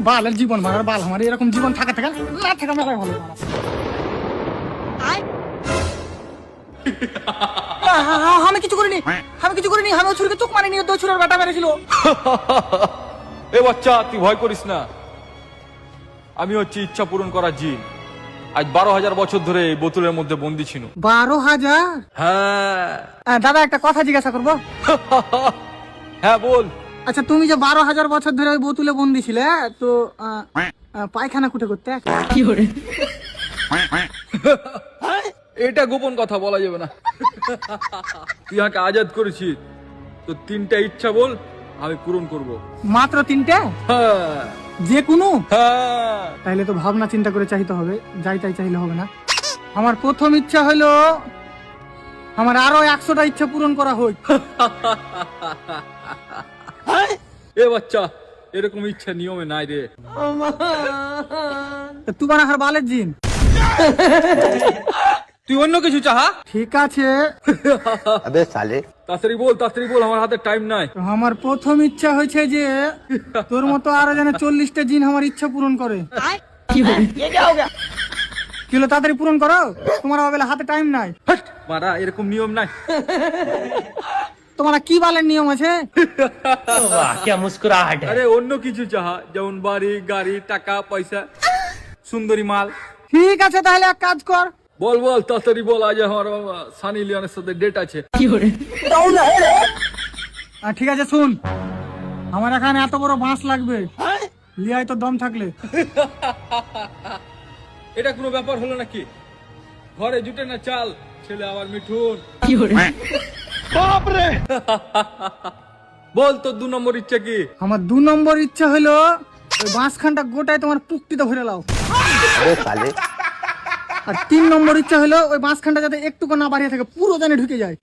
বালের জীবন মারার বাল, আমার এরকম জীবন থাকা থাকা না থাকা মেলায় ভালো। আমি কিছু করিনি, আমি ওই ছুরিকে চোখ মারিনি, ওই ছুরির বাটা মেরেছিল। এ বাচ্চা, তুই ভয় করিস না। আমি হচ্ছে ইচ্ছা পূরণ করা জিন। আজ 12,000 বছর ধরে এই বোতলের মধ্যে বন্দি ছিল। 12,000? হ্যাঁ। দাদা একটা কথা জিজ্ঞাসা করবো? হ্যাঁ বল। আচ্ছা, তুমি যে 12,000 বছর ধরে ওই বোতলে বন্দি ছিলে, তো পায়খানা কুটে করতে কি করে? এটা গোপন কথা বলা যাবে না। তুই আমাকে আজাদ করেছিস, তো 3টা ইচ্ছা বল, আমি পূরণ করব। মাত্র 3টে? হ্যাঁ। যে কোনো? হ্যাঁ। তাইলে তো ভাবনা চিন্তা করে চাইতে হবে, যাই তাই চাইলে হবে না। আমার প্রথম ইচ্ছা হলো আমার আরো 100টা ইচ্ছা পূরণ করা হোক। এ বাচ্চা, এরকম ইচ্ছা নিয়মে নাই রে। তোমার আর বালের জিন, তুই অন্য কিছু চাহা। ঠিক আছে। अबे साले তাড়াতাড়ি বল, আমার হাতে টাইম নাই। তো আমার প্রথম ইচ্ছা হয়েছে যে তোর মতো আরো যেন 40টা জিন আমার ইচ্ছা পূরণ করে। কি হলো, তাড়াতাড়ি পূরণ করো, তোমার বেলা হাতে টাইম নাই। হাট, মারা, এরকম নিয়ম নাই। তোমার কি বালের নিয়ম আছে? क्या मुस्कुराहट है। আরে অন্য কিছু চাহা, যেমন বাড়ি, গাড়ি, টাকা পয়সা, সুন্দরী মাল। ঠিক আছে, তাহলে এক কাজ কর। বল তাড়াতাড়ি বল, আজ আমার সানি লিওনের সাথে ডেট আছে। ঠিক আছে, শুন, আমার এখানে এত বড় বাঁশ লাগবে, লিয়াই তো দম থাকলে। এটা কোনো ব্যাপার হলো নাকি? ঘরে জুটে না চাল, ছেলে আমার মিঠুন। বল তোর 2 নম্বর ইচ্ছা কি? আমার 2 নম্বর ইচ্ছা হলো ওই বাঁশখানটা গোটায় তোমার পুক্তিতে ভরে লাও। अबे साले আর 3 নম্বর ইচ্ছা হলো ওই বাঁশখানটা যাতে একটুকু না বাড়িয়ে থাকে, পুরো জানে ঢুকে যায়।